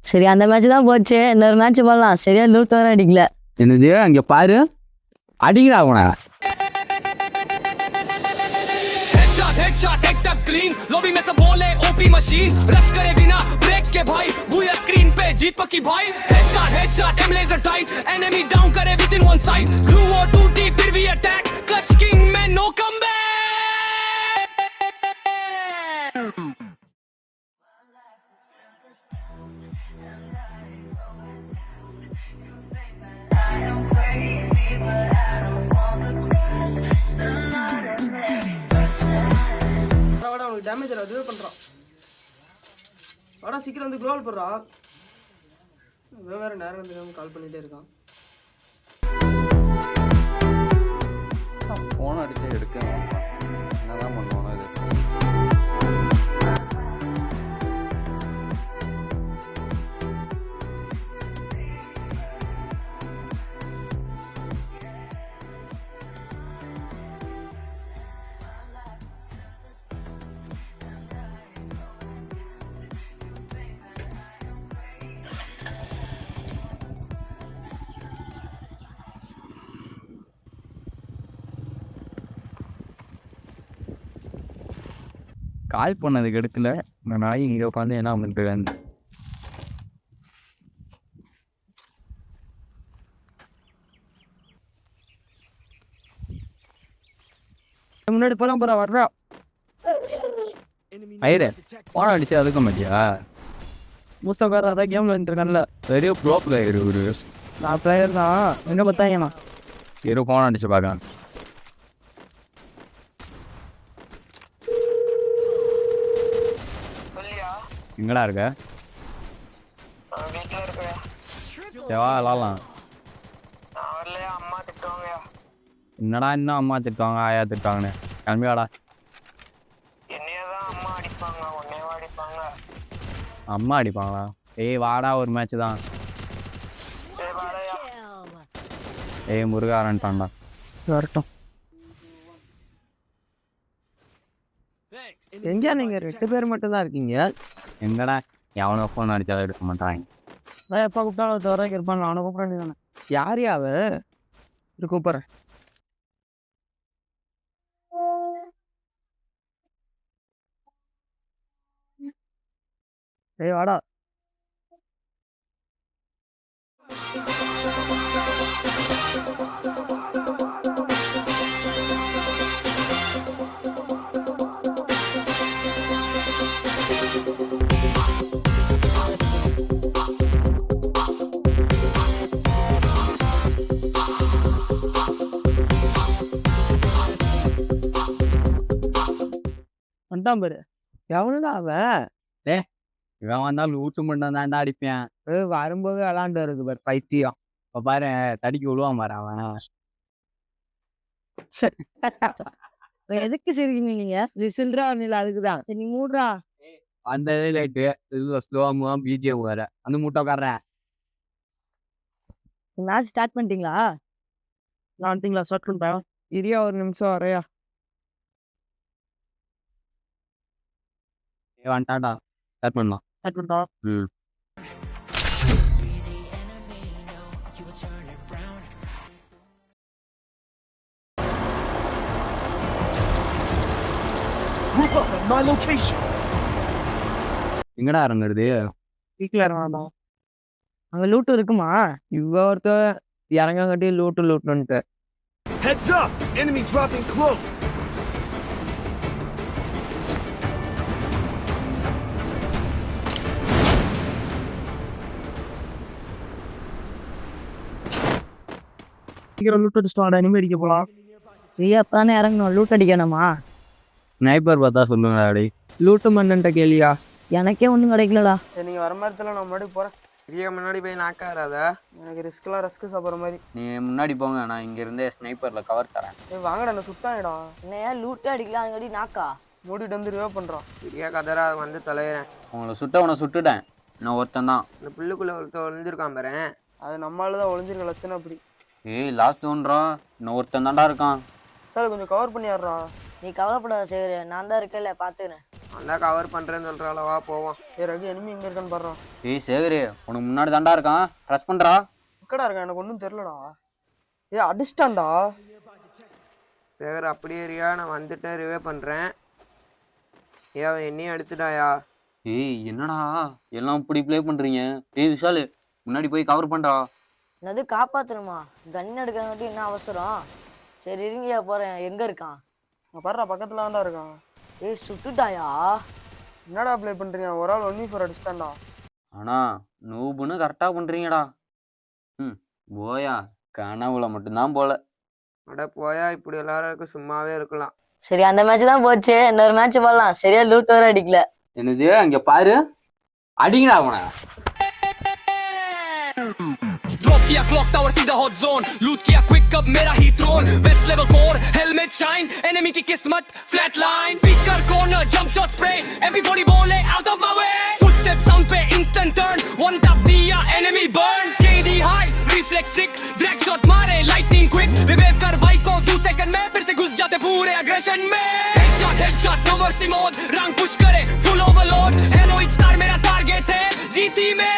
சரி அந்த மேட்ச் தான் போச்சு, இன்னொரு மேட்ச் போடலாம். சரியா லூட் வர அடிக்கல. என்னது அங்கே பாரு, அடிக்கிறா உன. हेडशॉट एकदम क्लीन लॉबी में सब बोले ओपी मशीन रश करे बिना ब्रेक के भाई बुया स्क्रीन पे जीत पक्की भाई headshot aim laser tight enemy down करे with in one side glue और टूटी फिर भी अटैक क्लच किंग में नो कमबैक டேமேஜ் அதுவே பண்ணுறான். வாடா சீக்கிரம் வந்து க்ளோவல் போடுறா. வேறு நேரம் தெரியாமல் கால் பண்ணிகிட்டே இருக்கான். ஃபோன் அடிச்சு எடுக்க என்னதான் பண்ணுவானோ இது. கால் பண்ணதுக்கு எடுக்கல. நான் நாய் இங்கே உட்காந்து என்ன பண்ணிட்டு முன்னாடி போலாம் போகிறா வர்றா. ஐயரே ஃபோன் அடிச்சு அதுக்க மாட்டியா? மூசக்கார அதான் கேம் விளையாண்டுருக்கான்ல. பெரிய ப்ரோ பிளேயர் ஒரு நான் பிளேயர் தான். எங்கே பார்த்தாங்கண்ணா இரு ஃபோன் அடிச்சு பார்க்கலாம். எங்கடா இருக்க? தேவா விளாட்லாம். என்னடா இன்னும் அம்மா திட்டுவாங்க ஆயா திட்டுவாங்கன்னு கிளம்பி வாடா. அம்மா அடிப்பாங்களா? ஏய் வாடா ஒரு மேட்ச் தான். ஏய் முருகாரன்ட்டான்டா. வரட்டும். எங்கேயா நீங்கள் 2 பேர் மட்டும் தான் இருக்கீங்க? எங்கடா எவனோ ஃபோன் அடித்தாலும் எடுக்க மாட்டாங்க. நான் எப்போ கூப்பிட்டாலும் தவிர இருப்பான். அவனை கூப்பிட வேண்டியதானே. யார் யாவ இது கூப்பிட்றேன். ஏய் வாடா. வந்தான் பாரு. எவனுடா அவன்? இவன் வந்தாலும் ஊட்டு மட்டும் தாண்டா அடிப்பேன். வரும்போது விளாண்டு இருக்கு பாரு பைத்தியம். இப்போ பாரு தடிக்கு விழுவான் பாரு அவன். எதுக்கு சிரிக்கீங்க நீங்க? லிசில்ரா நீல அதுக்குதான். சரி நீ மூடுறா. அந்த லைட்டு இது ஸ்லோவா பிஜிஎம் வேற அந்த மூட்டை உட்காடுறேன். மேட்ச் ஸ்டார்ட் பண்ணிட்டீங்களா? நான் வந்துட்டீங்களா? ஸ்டார்ட் பண்ணுறேன். இரியா ஒரு நிமிஷம் வரையா. வந்துட்டாடா ஸ்டார்ட் பண்ணலாம். ஸ்டார்ட் பண்ணுறா. எங்கடா இறங்குறது? வீட்டில் இறங்கலாம். அங்க லூட் இருக்குமா? இவ ஒருத்தர் இறங்கங்கட்டி லூட்டுன்ட்டு. Heads up! Enemy dropping close! சீக்கிரம் லூட் அடிச்சுட்டு வாடா. இனிமே அடிக்க போகலாம். ஃப்ரீயா தானே இறங்கணும், லூட் அடிக்கணுமா? ஸ்னைப்பர் பார்த்தா சொல்லுங்கடா அப்படி. லூட்டு மண்ணுன்ட்ட கேளியா? எனக்கே ஒன்றும் கிடைக்கலடா. நீங்கள் வர மாதிரி நான் முன்னாடி போகிறேன். ஃப்ரீயாக முன்னாடி போய் நாக்காராத. எனக்கு ரிஸ்க்கு சாப்பிட்ற மாதிரி. நீ முன்னாடி போங்க, நான் இங்கேருந்தே ஸ்னைப்பரில் கவர் தரேன். வாங்கடா என்ன சுத்தாயிடும். என்னையா லூட்டே அடிக்கலாம், அதுங்கடி நாக்கா மூடிட்டு வந்து ரிவ் பண்ணுறோம். ஃப்ரீயாக கதரா வந்து தலையிறேன். உங்களை சுட்டுட்டேன். நான் ஒருத்தன் தான். இந்த பிள்ளைக்குள்ளே ஒருத்தர் ஒளிஞ்சிருக்கான் பாரு. அது நம்மளால தான் ஒளிஞ்சிருக்க லட்சணம் அப்படி. ஏய் லாஸ்ட் தோன்றோம். இன்னும் ஒருத்தன் தான்டா இருக்கான். சார் கொஞ்சம் கவர் பண்ணி ஆடுறான். நீ கவலைப்படாத சேகர், நான் தான் இருக்கல பார்த்துக்கிறேன். அந்த கவர் பண்றேன்னு சொல்றாள, வா போவோம். ரகு எனிமி எங்க இருக்கான்னு பாடுறோம். ஏய் சேகரே, உனக்கு முன்னாடி தாண்டா இருக்கான், ப்ரெஸ் பண்றா. எக்கடா இருக்கான், எனக்கு ஒன்றும் தெரியலடா. அடிச்சிட்டான்டா. சேகர் அப்படியே ஏரியா, நான் வந்துட்டேன், ரிவே பண்றேன். அவன் என்னையும் அடிச்சுட்டாயா. ஏய் என்னடா எல்லாம் இப்படி ப்ளே பண்றீங்க? ஏய் விஷாலு, முன்னாடி போய் கவர் பண்றா. என்னது காப்பாத்தணுமா? கன் எடுக்காட்டி என்ன அவசரம்? சரி இருங்கயா போறேன். எங்க இருக்கான்? பாடுறா, பக்கத்துல தான்டா இருக்கான். ஏய் சுட்டுட்டாயா? என்னடா ப்ளே பண்றீங்க? ஒரு ஆள் 1v4 அடிச்சுட்டான்டா. ஆனா நூபுன்னு கரெக்டா பண்றீங்கடா. போயா கனவுல மட்டும்தான் போல. அட போயா, இப்படி எல்லாரும் சும்மாவே இருக்கலாம். சரி அந்த மேட்ச் தான் போச்சு, இன்னொரு மேட்ச் போடலாம். சரியா லூட் வர அடிக்கல. என்னது அங்க பாரு, அடிங்கடா அவனை. Drop किया clock tower सीधा hot zone, loot किया quick अब मेरा ही throne. West level 4 helmet shine, enemy की किस्मत flatline. Pick कर corner jump shot spray, MP40 बोले out of my way. Footstep sound पे instant turn, one tap दिया enemy burn. KD high reflex sick, drag shot मारे lightning quick. Revive कर bike को 2 second में फिर से घुस जाते पूरे aggression में. Headshot no mercy mode, rank push करे full overload. Heroic star मेरा target है, GT में